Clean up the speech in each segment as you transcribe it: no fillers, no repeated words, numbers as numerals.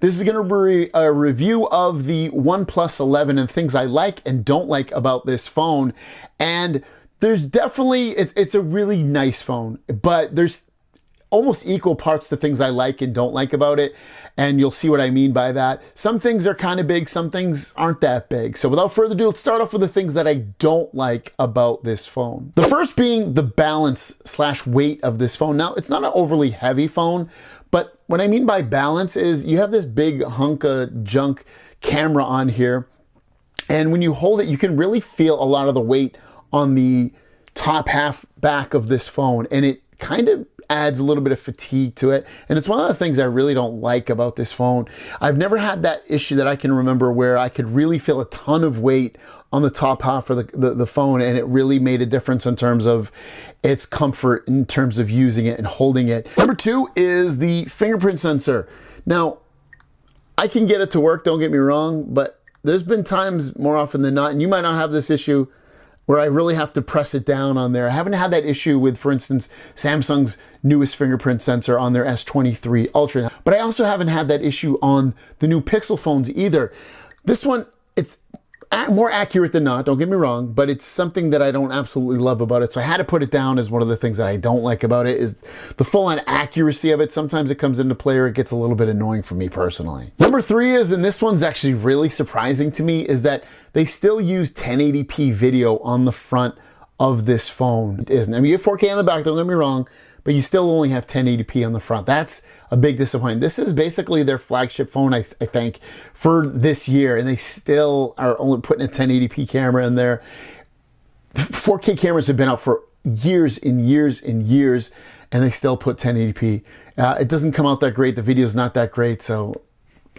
This is going to be a review of the OnePlus 11 and things I like and don't like about this phone. And there's definitely, it's a really nice phone, but there's almost equal parts to things I like and don't like about it. And you'll see what I mean by that. Some things are kind of big, some things aren't that big. So without further ado, let's start off with the things that I don't like about this phone. The first being the balance / weight of this phone. Now, it's not an overly heavy phone, but what I mean by balance is you have this big hunk of junk camera on here. And when you hold it, you can really feel a lot of the weight on the top half back of this phone. And it kind of adds a little bit of fatigue to it. And it's one of the things I really don't like about this phone. I've never had that issue that I can remember where I could really feel a ton of weight on the top half of the phone, and it really made a difference in terms of its comfort, in terms of using it and holding it. Number two is the fingerprint sensor. Now, I can get it to work, don't get me wrong, but there's been times more often than not, and you might not have this issue, where I really have to press it down on there. I haven't had that issue with, for instance, Samsung's newest fingerprint sensor on their S23 Ultra, but I also haven't had that issue on the new Pixel phones either. This one, it's more accurate than not, don't get me wrong, but it's something that I don't absolutely love about it. So I had to put it down as one of the things that I don't like about it is the full-on accuracy of it. Sometimes it comes into play or it gets a little bit annoying for me personally. Number three is, and this one's actually really surprising to me, is that they still use 1080p video on the front of this phone. It isn't. I mean, you have 4K on the back, don't get me wrong, but you still only have 1080p on the front. That's a big disappointment. This is basically their flagship phone, I think, for this year, and they still are only putting a 1080p camera in there. 4K cameras have been out for years and years and years, and they still put 1080p. It doesn't come out that great. The video's not that great, so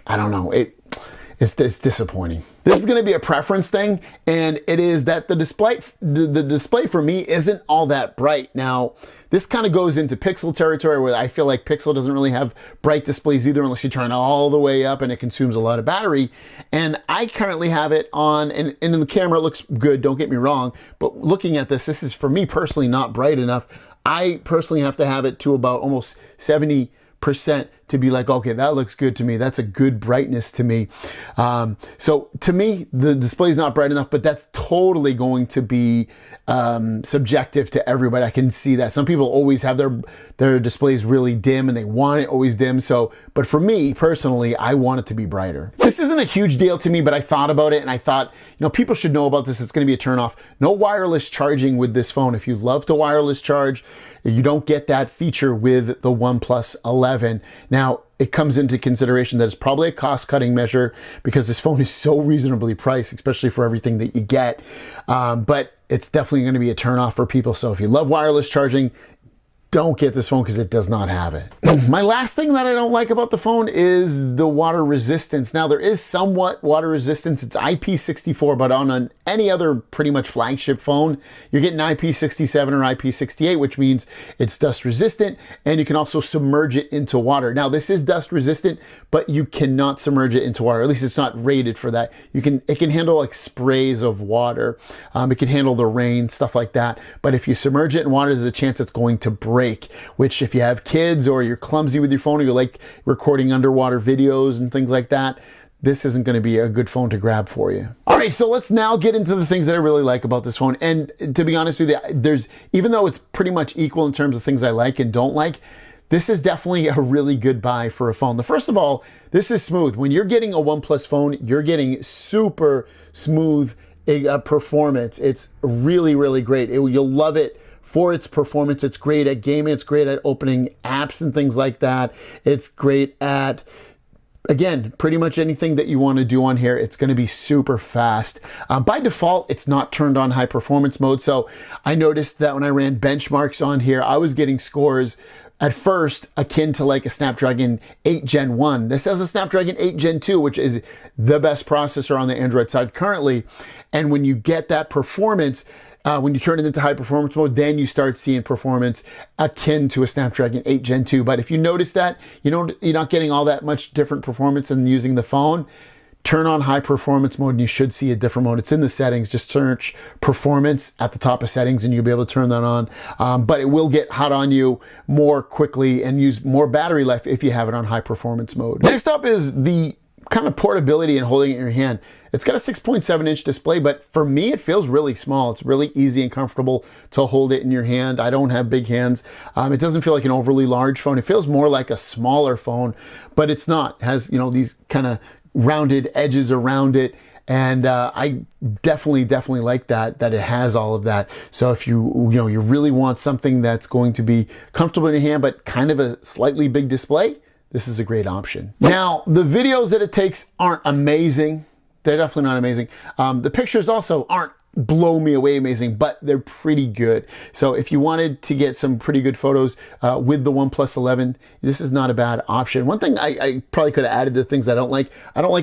I don't know. It's disappointing. This is going to be a preference thing, and it is that the display for me isn't all that bright. Now, this kind of goes into Pixel territory where I feel like Pixel doesn't really have bright displays either unless you turn it all the way up and it consumes a lot of battery. And I currently have it on, and in the camera it looks good, don't get me wrong, but looking at this is for me personally not bright enough. I personally have to have it to about almost 70% to be like, okay, that looks good to me. That's a good brightness to me. So to me, the display is not bright enough, but that's totally going to be subjective to everybody. I can see that. Some people always have their displays really dim and they want it always dim. So, but for me personally, I want it to be brighter. This isn't a huge deal to me, but I thought about it and I thought, you know, people should know about this. It's going to be a turnoff. No wireless charging with this phone. If you love to wireless charge, you don't get that feature with the OnePlus 11. Now, it comes into consideration that it's probably a cost-cutting measure because this phone is so reasonably priced, especially for everything that you get. But it's definitely going to be a turnoff for people. So if you love wireless charging, don't get this phone because it does not have it. My last thing that I don't like about the phone is the water resistance. Now, there is somewhat water resistance. It's IP64, but on any other pretty much flagship phone, you're getting IP67 or IP68, which means it's dust resistant, and you can also submerge it into water. Now, this is dust resistant, but you cannot submerge it into water. At least it's not rated for that. It can handle like sprays of water. It can handle the rain, stuff like that. But if you submerge it in water, there's a chance it's going to break. Which if you have kids or you're clumsy with your phone or you like recording underwater videos and things like that, this isn't going to be a good phone to grab for you. All right, so let's now get into the things that I really like about this phone. And to be honest with you, even though it's pretty much equal in terms of things I like and don't like, this is definitely a really good buy for a phone. First of all, this is smooth. When you're getting a OnePlus phone, you're getting super smooth performance. It's really, really great. You'll love it for its performance. It's great at gaming. It's great at opening apps and things like that. It's great at, again, pretty much anything that you want to do on here. It's going to be super fast. By default, it's not turned on high performance mode. So I noticed that when I ran benchmarks on here, I was getting scores at first akin to like a Snapdragon 8 Gen 1. This has a Snapdragon 8 Gen 2, which is the best processor on the Android side currently. And when you get that performance, when you turn it into high performance mode, then you start seeing performance akin to a Snapdragon 8 Gen 2. But if you notice that, you're not getting all that much different performance than using the phone, turn on high performance mode and you should see a different mode. It's in the settings. Just search performance at the top of settings and you'll be able to turn that on. But it will get hot on you more quickly and use more battery life if you have it on high performance mode. Next up is the kind of portability and holding it in your hand. It's got a 6.7-inch display, but for me, it feels really small. It's really easy and comfortable to hold it in your hand. I don't have big hands. It doesn't feel like an overly large phone. It feels more like a smaller phone, but it's not. It has, you know, these kind of rounded edges around it. And I definitely like that it has all of that. So if you really want something that's going to be comfortable in your hand, but kind of a slightly big display, this is a great option. Now, the videos that it takes aren't amazing. They're definitely not amazing. The pictures also aren't blow me away amazing, but they're pretty good. So if you wanted to get some pretty good photos with the OnePlus 11, this is not a bad option. One thing I probably could have added to things I don't like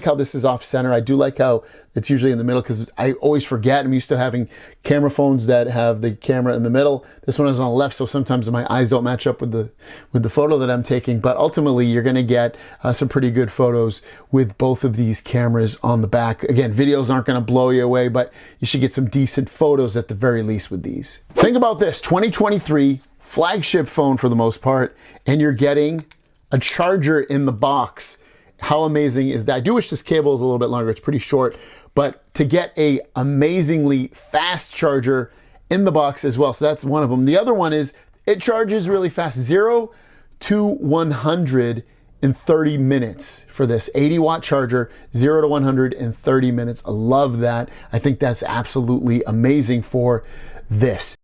how this is off center. I do like how it's usually in the middle because I always forget. I'm used to having camera phones that have the camera in the middle. This one is on the left, so sometimes my eyes don't match up with the photo that I'm taking. But ultimately, you're going to get some pretty good photos with both of these cameras on the back. Again, videos aren't going to blow you away, but you should get some decent photos at the very least with these. Think about this, 2023 flagship phone for the most part, and you're getting a charger in the box. How amazing is that? I do wish this cable is a little bit longer. It's pretty short, but to get a amazingly fast charger in the box as well. So that's one of them. The other one is it charges really fast, 0 to 100 in 30 minutes for this 80-watt charger, 0 to 100 in 30 minutes. I love that. I think that's absolutely amazing for this.